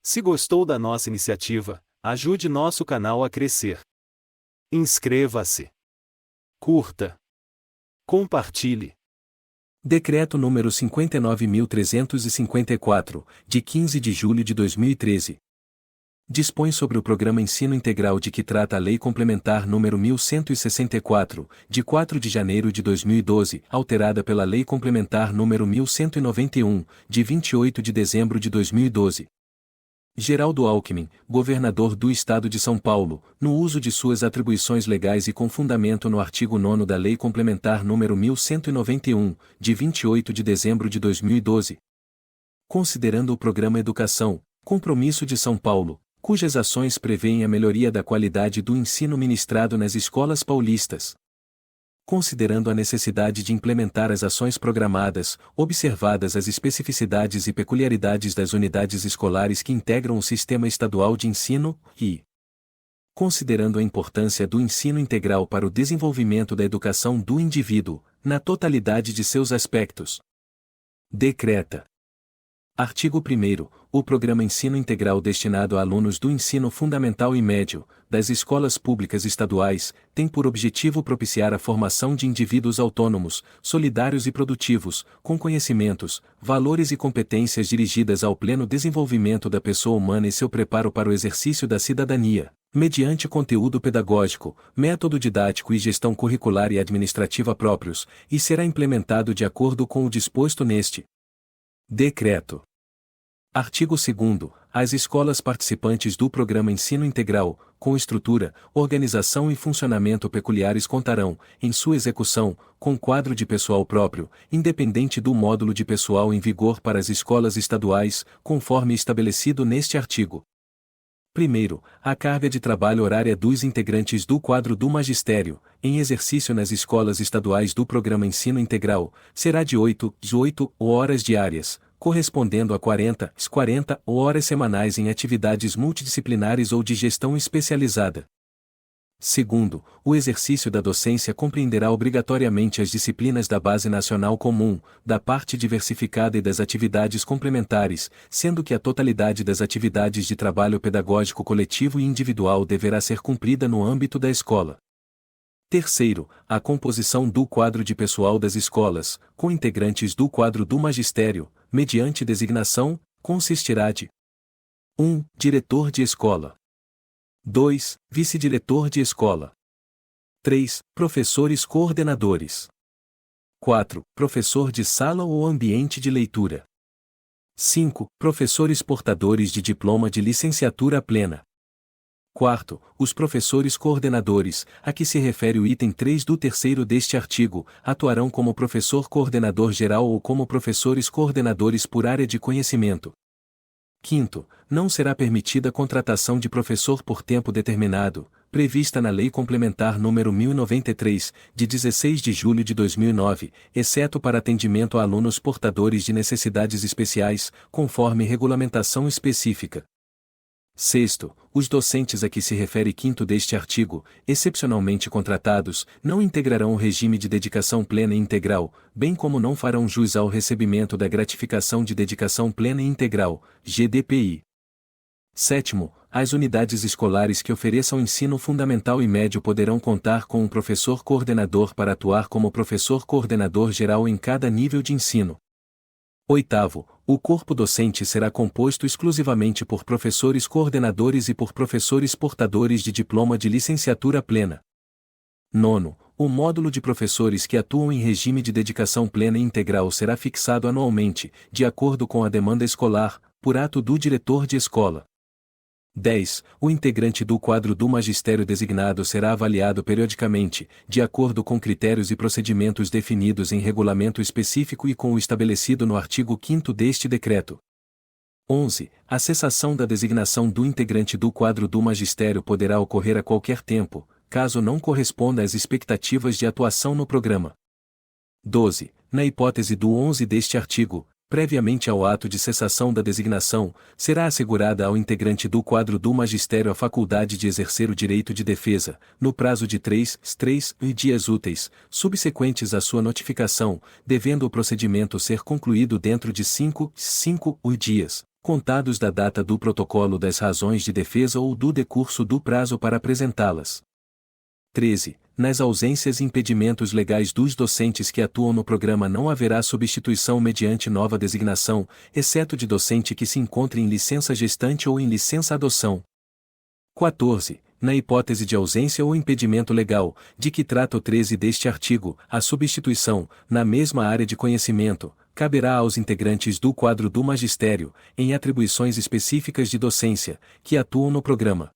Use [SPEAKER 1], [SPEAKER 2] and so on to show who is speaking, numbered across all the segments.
[SPEAKER 1] Se gostou da nossa iniciativa, ajude nosso canal a crescer. Inscreva-se. Curta. Compartilhe.
[SPEAKER 2] Decreto número 59.354, de 15 de julho de 2013. Dispõe sobre o Programa Ensino Integral de que trata a Lei Complementar número 1164, de 4 de janeiro de 2012, alterada pela Lei Complementar número 1191, de 28 de dezembro de 2012. Geraldo Alckmin, governador do Estado de São Paulo, no uso de suas atribuições legais e com fundamento no artigo 9º da Lei Complementar número 1191, de 28 de dezembro de 2012. Considerando o Programa Educação, Compromisso de São Paulo, cujas ações prevêem a melhoria da qualidade do ensino ministrado nas escolas paulistas. Considerando a necessidade de implementar as ações programadas, observadas as especificidades e peculiaridades das unidades escolares que integram o sistema estadual de ensino, e considerando a importância do ensino integral para o desenvolvimento da educação do indivíduo, na totalidade de seus aspectos. Decreta. Artigo 1º. O Programa Ensino Integral destinado a alunos do ensino fundamental e médio, das escolas públicas estaduais, tem por objetivo propiciar a formação de indivíduos autônomos, solidários e produtivos, com conhecimentos, valores e competências dirigidas ao pleno desenvolvimento da pessoa humana e seu preparo para o exercício da cidadania, mediante conteúdo pedagógico, método didático e gestão curricular e administrativa próprios, e será implementado de acordo com o disposto neste Decreto. Artigo 2º. As escolas participantes do Programa Ensino Integral, com estrutura, organização e funcionamento peculiares contarão, em sua execução, com quadro de pessoal próprio, independente do módulo de pessoal em vigor para as escolas estaduais, conforme estabelecido neste artigo. Primeiro, a carga de trabalho horária dos integrantes do quadro do magistério, em exercício nas escolas estaduais do Programa Ensino Integral, será de 8 horas diárias, correspondendo a 40 horas semanais em atividades multidisciplinares ou de gestão especializada. Segundo, o exercício da docência compreenderá obrigatoriamente as disciplinas da Base Nacional Comum, da parte diversificada e das atividades complementares, sendo que a totalidade das atividades de trabalho pedagógico coletivo e individual deverá ser cumprida no âmbito da escola. Terceiro, a composição do quadro de pessoal das escolas, com integrantes do quadro do magistério, mediante designação, consistirá de 1. Diretor de escola. 2. Vice-diretor de escola. 3. Professores coordenadores. 4. Professor de sala ou ambiente de leitura. 5. Professores portadores de diploma de licenciatura plena. 4. Os professores coordenadores, a que se refere o item 3 do 3º deste artigo, atuarão como professor coordenador geral ou como professores coordenadores por área de conhecimento. 5º, não será permitida a contratação de professor por tempo determinado, prevista na Lei Complementar nº 1093, de 16 de julho de 2009, exceto para atendimento a alunos portadores de necessidades especiais, conforme regulamentação específica. Sexto, os docentes a que se refere 5º deste artigo, excepcionalmente contratados, não integrarão o regime de dedicação plena e integral, bem como não farão jus ao recebimento da gratificação de dedicação plena e integral, GDPI. Sétimo, as unidades escolares que ofereçam ensino fundamental e médio poderão contar com um professor coordenador para atuar como professor coordenador geral em cada nível de ensino. Oitavo, o corpo docente será composto exclusivamente por professores coordenadores e por professores portadores de diploma de licenciatura plena. Nono, o módulo de professores que atuam em regime de dedicação plena e integral será fixado anualmente, de acordo com a demanda escolar, por ato do diretor de escola. 10. O integrante do quadro do magistério designado será avaliado periodicamente, de acordo com critérios e procedimentos definidos em regulamento específico e com o estabelecido no artigo 5º deste decreto. 11. A cessação da designação do integrante do quadro do magistério poderá ocorrer a qualquer tempo, caso não corresponda às expectativas de atuação no programa. 12. Na hipótese do 11 deste artigo, previamente ao ato de cessação da designação, será assegurada ao integrante do quadro do magistério a faculdade de exercer o direito de defesa, no prazo de 3 dias úteis, subsequentes à sua notificação, devendo o procedimento ser concluído dentro de 5 dias, contados da data do protocolo das razões de defesa ou do decurso do prazo para apresentá-las. 13. Nas ausências e impedimentos legais dos docentes que atuam no programa não haverá substituição mediante nova designação, exceto de docente que se encontre em licença gestante ou em licença adoção. 14. Na hipótese de ausência ou impedimento legal, de que trata o 13 deste artigo, a substituição, na mesma área de conhecimento, caberá aos integrantes do quadro do magistério, em atribuições específicas de docência, que atuam no programa.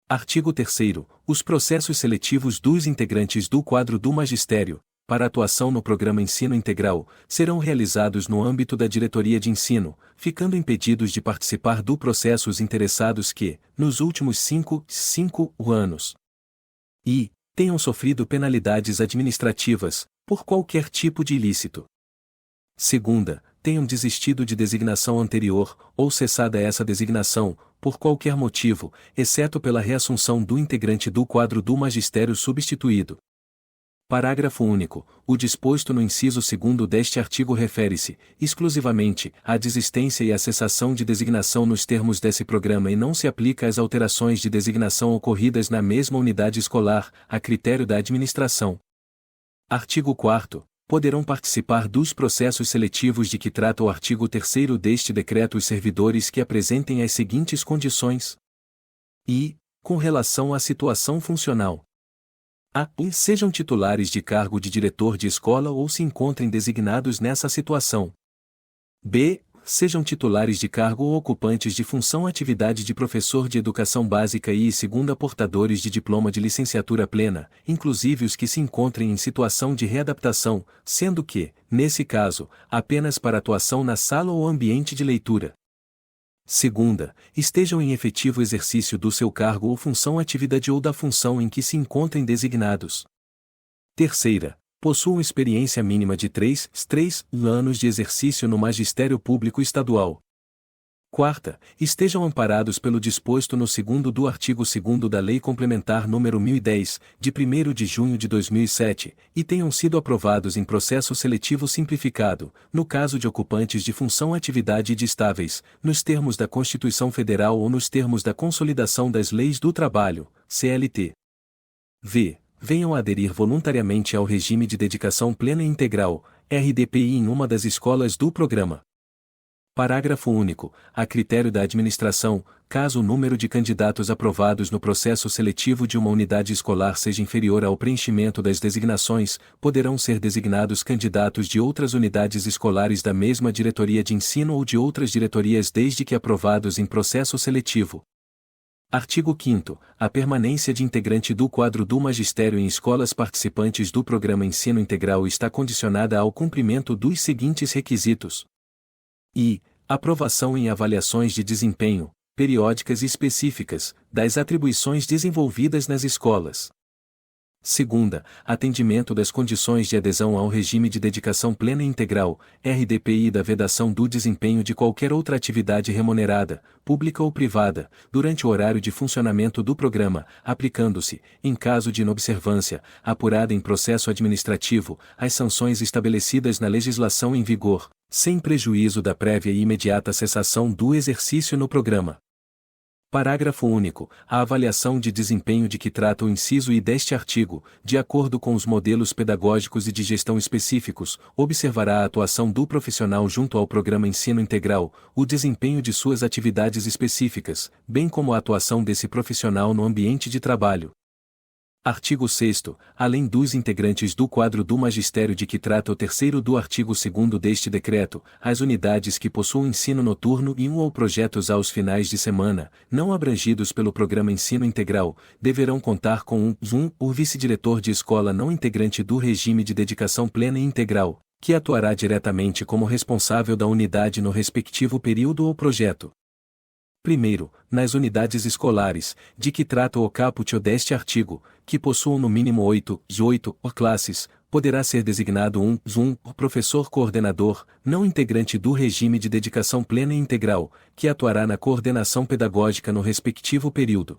[SPEAKER 2] Artigo 3º. Os processos seletivos dos integrantes do quadro do magistério, para atuação no programa Ensino Integral, serão realizados no âmbito da diretoria de ensino, ficando impedidos de participar do processo os interessados que, nos últimos 5 anos, tenham sofrido penalidades administrativas, por qualquer tipo de ilícito. Segunda, tenham desistido de designação anterior, ou cessada essa designação, por qualquer motivo, exceto pela reassunção do integrante do quadro do magistério substituído. Parágrafo único. O disposto no inciso 2º deste artigo refere-se, exclusivamente, à desistência e à cessação de designação nos termos desse programa e não se aplica às alterações de designação ocorridas na mesma unidade escolar, a critério da administração. Artigo 4º. Poderão participar dos processos seletivos de que trata o artigo 3º deste decreto os servidores que apresentem as seguintes condições. Com relação à situação funcional. A. Sejam titulares de cargo de diretor de escola ou se encontrem designados nessa situação. B. Sejam titulares de cargo ou ocupantes de função atividade de professor de educação básica e segunda portadores de diploma de licenciatura plena, inclusive os que se encontrem em situação de readaptação, sendo que, nesse caso, apenas para atuação na sala ou ambiente de leitura. Segunda, estejam em efetivo exercício do seu cargo ou função atividade ou da função em que se encontrem designados. Terceira, possuam experiência mínima de 3 anos de exercício no magistério público estadual. Quarta, estejam amparados pelo disposto no 2º do artigo 2º da Lei Complementar nº 1010, de 1º de junho de 2007, e tenham sido aprovados em processo seletivo simplificado, no caso de ocupantes de função atividade de estáveis, nos termos da Constituição Federal ou nos termos da Consolidação das Leis do Trabalho, CLT. Venham a aderir voluntariamente ao regime de dedicação plena e integral, RDPI em uma das escolas do programa. Parágrafo único. A critério da administração, caso o número de candidatos aprovados no processo seletivo de uma unidade escolar seja inferior ao preenchimento das designações, poderão ser designados candidatos de outras unidades escolares da mesma diretoria de ensino ou de outras diretorias desde que aprovados em processo seletivo. Artigo 5º. A permanência de integrante do quadro do magistério em escolas participantes do programa Ensino Integral está condicionada ao cumprimento dos seguintes requisitos. Aprovação em avaliações de desempenho, periódicas e específicas, das atribuições desenvolvidas nas escolas. Segunda, atendimento das condições de adesão ao regime de dedicação plena e integral, RDPI da vedação do desempenho de qualquer outra atividade remunerada, pública ou privada, durante o horário de funcionamento do programa, aplicando-se, em caso de inobservância, apurada em processo administrativo, as sanções estabelecidas na legislação em vigor, sem prejuízo da prévia e imediata cessação do exercício no programa. Parágrafo único. A avaliação de desempenho de que trata o inciso I deste artigo, de acordo com os modelos pedagógicos e de gestão específicos, observará a atuação do profissional junto ao programa Ensino Integral, o desempenho de suas atividades específicas, bem como a atuação desse profissional no ambiente de trabalho. Artigo 6º. Além dos integrantes do quadro do magistério de que trata o 3º do artigo 2º deste decreto, as unidades que possuem ensino noturno e ou projetos aos finais de semana, não abrangidos pelo programa Ensino Integral, deverão contar com o vice-diretor de escola não integrante do regime de dedicação plena e integral, que atuará diretamente como responsável da unidade no respectivo período ou projeto. Primeiro, nas unidades escolares, de que trata o caput deste artigo, que possuam no mínimo 8 classes, poderá ser designado um professor coordenador, não integrante do regime de dedicação plena e integral, que atuará na coordenação pedagógica no respectivo período.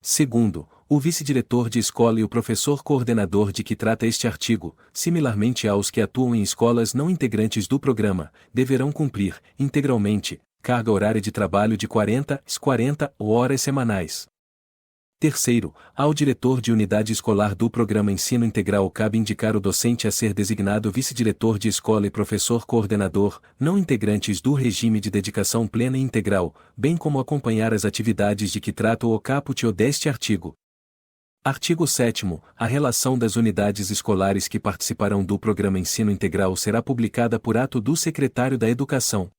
[SPEAKER 2] Segundo, o vice-diretor de escola e o professor coordenador de que trata este artigo, similarmente aos que atuam em escolas não integrantes do programa, deverão cumprir, integralmente, carga horária de trabalho de 40 horas semanais. Terceiro, ao diretor de unidade escolar do Programa Ensino Integral cabe indicar o docente a ser designado vice-diretor de escola e professor coordenador, não integrantes do regime de dedicação plena e integral, bem como acompanhar as atividades de que trata o caput deste artigo. Artigo 7º. A relação das unidades escolares que participarão do Programa Ensino Integral será publicada por ato do Secretário da Educação.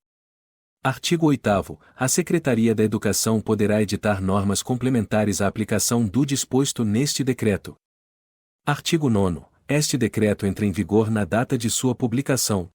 [SPEAKER 2] Artigo 8º. A Secretaria da Educação poderá editar normas complementares à aplicação do disposto neste decreto. Artigo 9º. Este decreto entra em vigor na data de sua publicação.